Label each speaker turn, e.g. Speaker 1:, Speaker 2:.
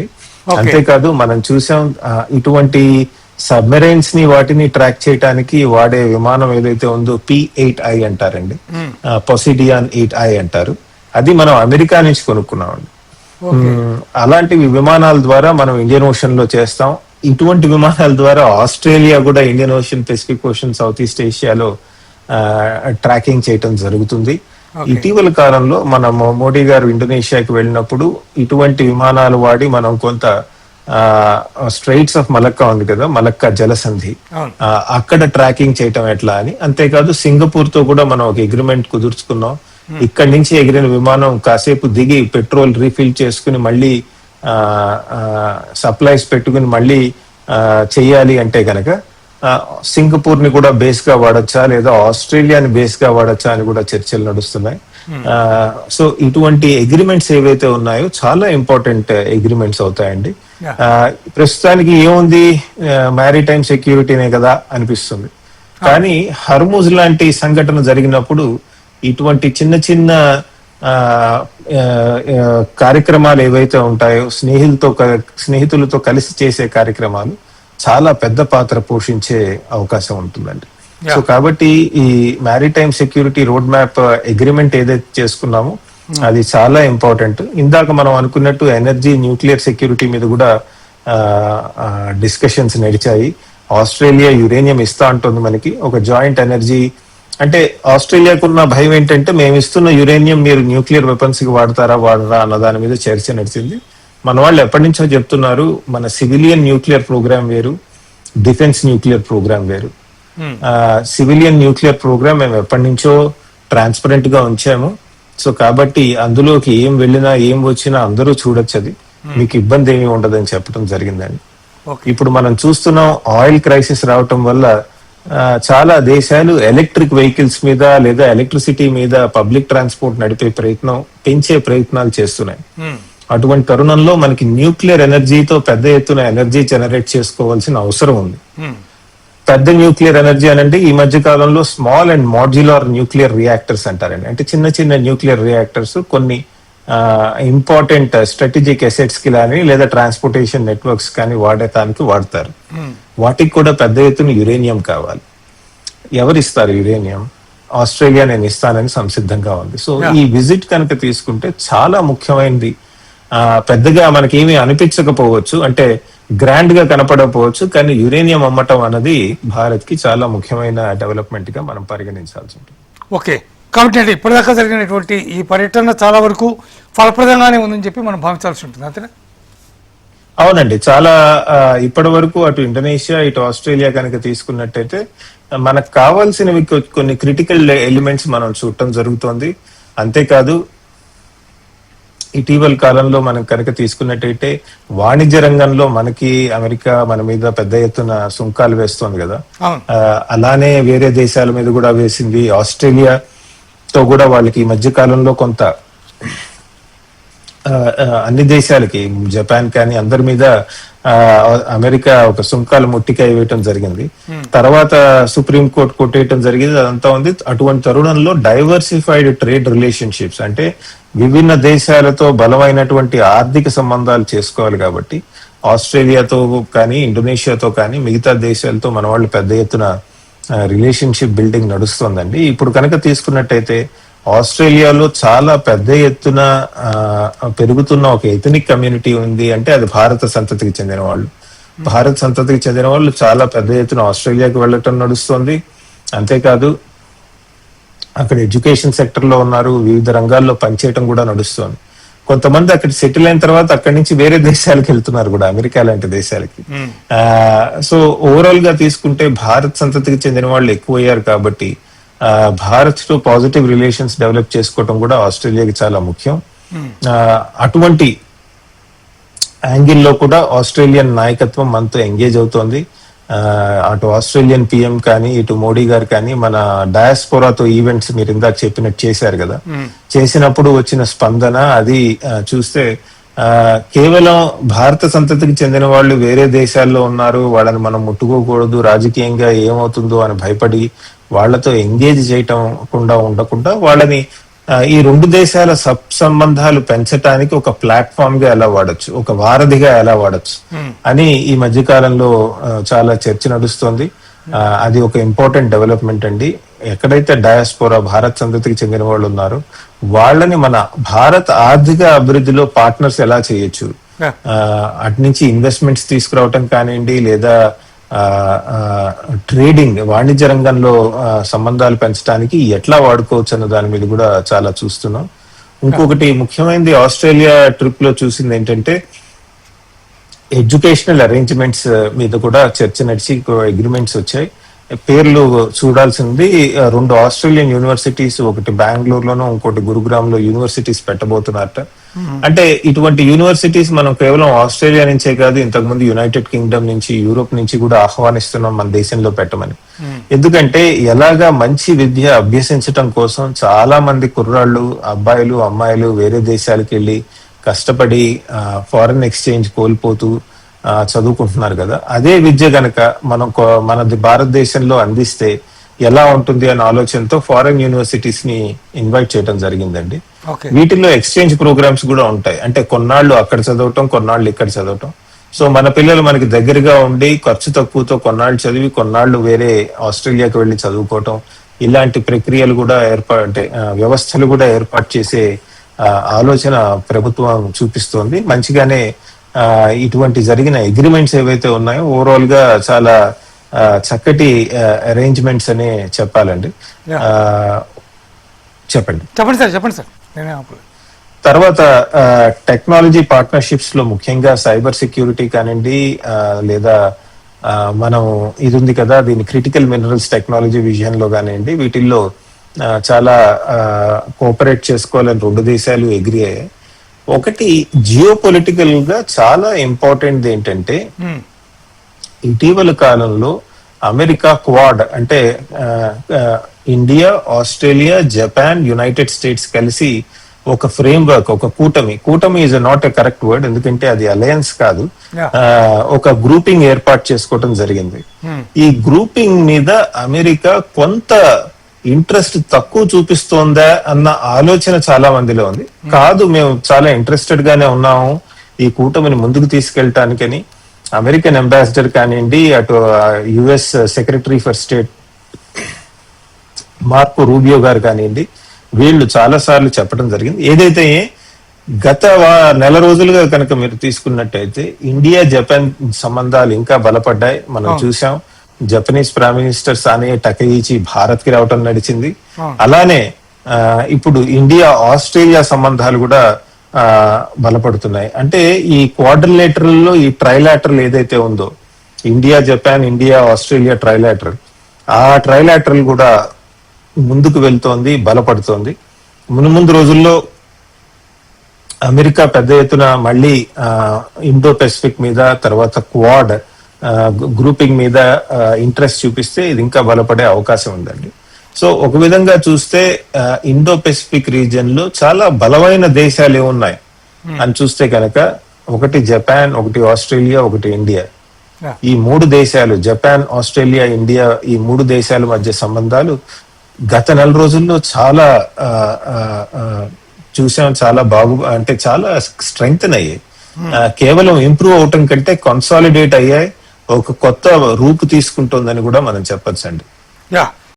Speaker 1: Okay.
Speaker 2: అంతేకాదు మనం చూసాం ఇటువంటి సబ్మెరైన్స్ ని వాటిని ట్రాక్ చేయడానికి వాడే విమానం ఏదైతే ఉందో P-8I అంటారండి. పొసిడియాన్ 8I అంటారు. అది మనం అమెరికా నుంచి కొనుక్కున్నామండి.
Speaker 1: ఓకే.
Speaker 2: అలాంటి విమానాల ద్వారా మనం ఇండియన్ ఓషన్ లో చేస్తాం. ఇటువంటి విమానాల ద్వారా ఆస్ట్రేలియా కూడా Indian Ocean, Pacific Ocean, south east ఏషియాలో ట్రాకింగ్ చేయటం జరుగుతుంది.
Speaker 1: ఓకే.
Speaker 2: ఇటీవల కాలంలో మనం మోడీ గారు ఇండోనేషియాకి వెళ్ళినప్పుడు ఇటువంటి విమానాలు వాడి మనం కొంత స్ట్రైట్స్ ఆఫ్ మలక్కా ఉంది కదా, మలక్కా జలసంధి,
Speaker 1: అవును.
Speaker 2: అక్కడ ట్రాకింగ్ చేయటం ఎట్లా అని. అంతేకాదు సింగపూర్ తో కూడా మనం ఒక అగ్రిమెంట్ కుదుర్చుకున్నాం. ఇక్కడి నుంచి ఎగిరిన విమానం కాసేపు దిగి పెట్రోల్ రీఫిల్ చేసుకుని మళ్ళీ సప్లైస్ పెట్టుకుని మళ్ళీ చెయ్యాలి అంటే గనక సింగపూర్ ని కూడా బేస్ గా వాడచ్చా లేదా ఆస్ట్రేలియాని బేస్ గా వాడచ్చా అని కూడా చర్చలు నడుస్తున్నాయి. సో ఇటువంటి అగ్రిమెంట్స్ ఏవైతే ఉన్నాయో చాలా ఇంపార్టెంట్ అగ్రిమెంట్స్ అవుతాయండి. ప్రస్తుతానికి ఏముంది, మ్యారిటైమ్ సెక్యూరిటీనే కదా అనిపిస్తుంది. కానీ హర్ముజ్ లాంటి సంఘటన జరిగినప్పుడు ఇటువంటి చిన్న చిన్న కార్యక్రమాలు ఏవైతే ఉంటాయో, స్నేహితులతో కలిసి చేసే కార్యక్రమాలు చాలా పెద్ద పాత్ర పోషించే అవకాశం ఉంటుందండి. సో కాబట్టి ఈ maritime security road map agreement ఏదైతే చేసుకున్నామో అది చాలా ఇంపార్టెంట్. ఇందాక మనం అనుకున్నట్టు ఎనర్జీ, న్యూక్లియర్ సెక్యూరిటీ మీద కూడా డిస్కషన్స్ నడిచాయి. ఆస్ట్రేలియా యురేనియం ఇస్తా అంటుంది మనకి. ఒక జాయింట్ ఎనర్జీ అంటే ఆస్ట్రేలియాకున్న భయం ఏంటంటే మేము ఇస్తున్న యురేనియం మీరు న్యూక్లియర్ వెపన్స్ కి వాడతారా అన్న దాని మీద చర్చ నడిచింది. మన వాళ్ళు ఎప్పటి నుంచో చెప్తున్నారు, మన సివిలియన్ న్యూక్లియర్ ప్రోగ్రామ్ వేరు, డిఫెన్స్ న్యూక్లియర్ ప్రోగ్రామ్ వేరు. సివిలియన్ న్యూక్లియర్ ప్రోగ్రామ్ మేము ఎప్పటి నుంచో ట్రాన్స్పరెంట్ గా ఉంచాము. సో కాబట్టి అందులోకి ఏం వెళ్ళినా ఏం వచ్చినా అందరూ చూడొచ్చు, అది మీకు ఇబ్బంది ఏమీ ఉండదని చెప్పడం జరిగిందండి. ఇప్పుడు మనం చూస్తున్నాం ఆయిల్ క్రైసిస్ రావటం వల్ల చాలా దేశాలు ఎలక్ట్రిక్ వెహికల్స్ మీద లేదా ఎలక్ట్రిసిటీ మీద పబ్లిక్ ట్రాన్స్పోర్ట్ నడిపే పెంచే ప్రయత్నాలు చేస్తున్నాయి. అటువంటి తరుణంలో మనకి న్యూక్లియర్ ఎనర్జీతో పెద్ద ఎత్తున ఎనర్జీ జనరేట్ చేసుకోవాల్సిన అవసరం ఉంది. పెద్ద న్యూక్లియర్ ఎనర్జీ అనంటే ఈ మధ్య కాలంలో small and modular nuclear reactors అంటారండి. అంటే చిన్న చిన్న న్యూక్లియర్ రియాక్టర్స్ కొన్ని ఇంపార్టెంట్ స్ట్రాటజిక్ అసెట్స్ కి కానీ లేదా ట్రాన్స్పోర్టేషన్ నెట్వర్క్స్ కానీ వాడటానికి వాడతారు. వాటికి కూడా పెద్ద ఎత్తున యురేనియం కావాలి. ఎవరిస్తారు యురేనియం? ఆస్ట్రేలియా నేను ఇస్తానని సంసిద్ధంగా ఉంది. సో ఈ విజిట్ కనుక తీసుకుంటే చాలా ముఖ్యమైనది. పెద్దగా మనకేమీ అనిపించకపోవచ్చు, అంటే గ్రాండ్ గా కనపడకపోవచ్చు, కానీ యురేనియం అమ్మటం అన్నది భారత్ కి చాలా ముఖ్యమైన డెవలప్మెంట్ గా మనం పరిగణించాల్సి ఉంటుంది.
Speaker 1: ఓకే, కాబట్టి అంటే ఇప్పటిదాకా జరిగినటువంటి ఈ పర్యటన చాలా వరకు ఫలప్రదంగానే ఉందని చెప్పి మనం భావించాల్సి ఉంటుంది, అంతేనా?
Speaker 2: అవునండి, చాలా ఇప్పటి వరకు అటు ఇండోనేషియా ఇటు ఆస్ట్రేలియా కనుక తీసుకున్నట్టయితే మనకు కావాల్సినవి కొన్ని క్రిటికల్ ఎలిమెంట్స్ మనం చూడటం జరుగుతోంది. అంతేకాదు ఇటీవల కాలంలో మనం కనుక తీసుకున్నట్టయితే వాణిజ్య రంగంలో మనకి అమెరికా మన మీద పెద్ద ఎత్తున సుంకాలు వేస్తోంది కదా, అలానే వేరే దేశాల మీద కూడా వేసింది. ఆస్ట్రేలియాతో కూడా వాళ్ళకి ఈ మధ్య కాలంలో కొంత అన్ని దేశాలకి, జపాన్ కానీ అందరి మీద అమెరికా ఒక సుంకాలు ముట్టికాయ వేయటం జరిగింది. తర్వాత సుప్రీం కోర్టు కొట్టేయటం జరిగింది. అదంతా ఉంది. అటువంటి తరుణంలో డైవర్సిఫైడ్ ట్రేడ్ రిలేషన్షిప్స్ అంటే విభిన్న దేశాలతో బలమైనటువంటి ఆర్థిక సంబంధాలు చేసుకోవాలి. కాబట్టి ఆస్ట్రేలియాతో కానీ ఇండోనేషియాతో కానీ మిగతా దేశాలతో మన వాళ్ళు పెద్ద ఎత్తున రిలేషన్షిప్ బిల్డింగ్ నడుస్తుందండి. ఇప్పుడు కనుక తీసుకున్నట్టయితే ఆస్ట్రేలియాలో చాలా పెద్ద ఎత్తున పెరుగుతున్న ఒక ఎథనిక్ కమ్యూనిటీ ఉంది. అంటే అది భారత సంతతికి చెందిన వాళ్ళు. భారత సంతతికి చెందిన వాళ్ళు చాలా పెద్ద ఎత్తున ఆస్ట్రేలియాకి వెళ్ళటం నడుస్తుంది. అంతేకాదు అక్కడ ఎడ్యుకేషన్ సెక్టర్ లో ఉన్నారు, వివిధ రంగాల్లో పనిచేయటం కూడా నడుస్తుంది. కొంతమంది అక్కడ సెటిల్ అయిన తర్వాత అక్కడి నుంచి వేరే దేశాలకు వెళ్తున్నారు కూడా, అమెరికా లాంటి దేశాలకి. సో ఓవరాల్ గా తీసుకుంటే భారత్ సంతతికి చెందిన వాళ్ళు ఎక్కువయ్యారు. కాబట్టి భారత్ తో పాజిటివ్ రిలేషన్స్ డెవలప్ చేసుకోవటం కూడా ఆస్ట్రేలియాకి చాలా ముఖ్యం. అటువంటి యాంగిల్లో కూడా ఆస్ట్రేలియన్ నాయకత్వం మనతో ఎంగేజ్ అవుతోంది. అటు ఆస్ట్రేలియన్ పిఎం కానీ ఇటు మోడీ గారు కానీ మన డయాస్పోరాతో ఈవెంట్స్ మీరు ఇందాక చెప్పినట్టు చేశారు కదా, చేసినప్పుడు వచ్చిన స్పందన అది చూస్తే కేవలం భారత సంతతికి చెందిన వాళ్ళు వేరే దేశాల్లో ఉన్నారు, వాళ్ళని మనం ముట్టుకోకూడదు, రాజకీయంగా ఏమవుతుందో అని భయపడి వాళ్లతో ఎంగేజ్ చేయటం ఉండకుండా వాళ్ళని ఈ రెండు దేశాల సంబంధాలు పెంచడానికి ఒక ప్లాట్ఫామ్ గా ఎలా వాడచ్చు, ఒక వారధిగా ఎలా వాడచ్చు అని ఈ మధ్య కాలంలో చాలా చర్చ నడుస్తోంది. అది ఒక ఇంపార్టెంట్ డెవలప్మెంట్ అండి. ఎక్కడైతే డయాస్పోరా భారత్ సంతతికి చెందిన వాళ్ళు ఉన్నారో వాళ్ళని మన భారత ఆర్థిక అభివృద్ధిలో పార్ట్నర్స్ ఎలా చేయొచ్చు, అటు నుంచి ఇన్వెస్ట్మెంట్స్ తీసుకురావటం కానివ్వండి, లేదా ట్రేడింగ్ వాణిజ్య రంగంలో సంబంధాలు పెంచడానికి ఎట్లా వాడుకోవచ్చు అన్న దాని మీద కూడా చాలా చూస్తున్నాం. ఇంకొకటి ముఖ్యమైనది ఆస్ట్రేలియా ట్రిప్ లో చూసింది ఏంటంటే ఎడ్యుకేషనల్ అరేంజ్మెంట్స్ మీద కూడా చర్చ నడిచి అగ్రిమెంట్స్ వచ్చాయి. పేర్లు చూడాల్సింది 2 ఆస్ట్రేలియన్ యూనివర్సిటీస్, ఒకటి బెంగళూరులోనూ ఇంకోటి గురుగ్రామ్ లో యూనివర్సిటీస్ పెట్టబోతున్నారట. అంటే ఇటువంటి యూనివర్సిటీస్ మనం కేవలం ఆస్ట్రేలియా నుంచే కాదు, ఇంతకుముందు యునైటెడ్ కింగ్డమ్ నుంచి, యూరోప్ నుంచి కూడా ఆహ్వానిస్తున్నాం మన దేశంలో పెట్టమని. ఎందుకంటే ఎలాగా మంచి విద్య అభ్యసించటం కోసం చాలా మంది కుర్రాళ్ళు, అబ్బాయిలు, అమ్మాయిలు వేరే దేశాలకు వెళ్ళి కష్టపడి ఫారెన్ ఎక్స్చేంజ్ కోల్పోతూ చదువుకుంటున్నారు కదా. అదే విద్య గనక మనం మన భారతదేశంలో అందిస్తే ఎలా ఉంటుంది అనే ఆలోచనతో ఫారెన్ యూనివర్సిటీస్ ని ఇన్వైట్ చేయడం జరిగిందండి. వీటిల్లో ఎక్స్చేంజ్ ప్రోగ్రామ్స్ కూడా ఉంటాయి. అంటే కొన్నాళ్ళు అక్కడ చదవటం, కొన్నాళ్ళు ఇక్కడ చదవటం. సో మన పిల్లలు మనకి దగ్గరగా ఉండి ఖర్చు తక్కువతో కొన్నాళ్ళు చదివి కొన్నాళ్ళు వేరే ఆస్ట్రేలియాకి వెళ్ళి చదువుకోవటం, ఇలాంటి ప్రక్రియలు కూడా వ్యవస్థలు కూడా ఏర్పాటు చేసే ఆలోచన ప్రభుత్వం చూపిస్తోంది. మంచిగానే ఇటువంటి జరిగిన అగ్రిమెంట్స్ ఏవైతే ఉన్నాయో ఓవరాల్ గా చాలా చక్కటి అరేంజ్మెంట్స్ అనే చెప్పాలండి.
Speaker 1: చెప్పండి సార్.
Speaker 2: తర్వాత టెక్నాలజీ పార్ట్నర్షిప్స్ లో ముఖ్యంగా సైబర్ సెక్యూరిటీ కానివ్వండి, లేదా మనం ఇది ఉంది కదా దీని క్రిటికల్ మినరల్స్ టెక్నాలజీ విజన్ లో కానివ్వండి, వీటిల్లో చాలా కోఆపరేట్ చేసుకోవాలని 2 దేశాలు అగ్రి అయ్యాయి. ఒకటి జియో పొలిటికల్ గా చాలా ఇంపార్టెంట్ ఏంటంటే ఇటీవల కాలంలో అమెరికా క్వాడ్ అంటే India, Australia, Japan, United states కలిసి ఒక ఫ్రేమ్ వర్క్, ఒక కూటమి is not a correct word, ఎందుకంటే అది అలయన్స్ కాదు, ఒక గ్రూపింగ్ ఏర్పాటు చేసుకోవడం జరిగింది. ఈ గ్రూపింగ్ మీద అమెరికా కొంత ఇంట్రెస్ట్ తక్కువ చూపిస్తోందా అన్న ఆలోచన చాలా మందిలో ఉంది. కాదు, మేము చాలా ఇంట్రెస్టెడ్ గానే ఉన్నాము ఈ కూటమిని ముందుకు తీసుకెళ్ళటానికని అమెరికన్ అంబాసిడర్ కానివ్వండి, అటు US secretary for state Marco Rubio గారు కానివ్వండి, వీళ్ళు చాలా సార్లు చెప్పడం జరిగింది. ఏదైతే గత నెల రోజులుగా కనుక మీరు తీసుకున్నట్టయితే ఇండియా జపాన్ సంబంధాలు ఇంకా బలపడ్డాయి. మనం చూసాం Japanese prime minister Sane టకయిచి Bharat కి రావటం నడిచింది. అలానే ఇప్పుడు ఇండియా ఆస్ట్రేలియా సంబంధాలు కూడా బలపడుతున్నాయి. అంటే ఈ క్వాడ్రిలేటరల్ లో ఈ ట్రైలాటరల్ ఏదైతే ఉందో India Japan, India Australia trilateral, ఆ ట్రైలాటరల్ కూడా ముందుకు వెళ్తోంది, బలపడుతోంది. ముందు రోజుల్లో అమెరికా పెద్ద ఎత్తున మళ్ళీ ఇండో పెసిఫిక్ మీద, తర్వాత క్వాడ్ గ్రూపింగ్ మీద ఇంట్రెస్ట్ చూపిస్తే ఇది ఇంకా బలపడే అవకాశం ఉందండి. సో ఒక విధంగా చూస్తే ఇండో పెసిఫిక్ రీజియన్ లో చాలా బలమైన దేశాలు ఏమున్నాయి అని చూస్తే కనుక ఒకటి జపాన్, ఒకటి ఆస్ట్రేలియా, ఒకటి ఇండియా. ఈ 3 దేశాలు జపాన్, ఆస్ట్రేలియా, ఇండియా, ఈ 3 దేశాల మధ్య సంబంధాలు గత నెల రోజుల్లో చాలా చూసాం, చాలా అంటే చాలా స్ట్రెంగ్తన్ అయ్యాయి. కేవలం ఇంప్రూవ్ అవటం కంటే కన్సాలిడేట్ అయ్యాయి, ఒక కొత్త రూపు తీసుకుంటుందని కూడా మనం చెప్పొచ్చండి.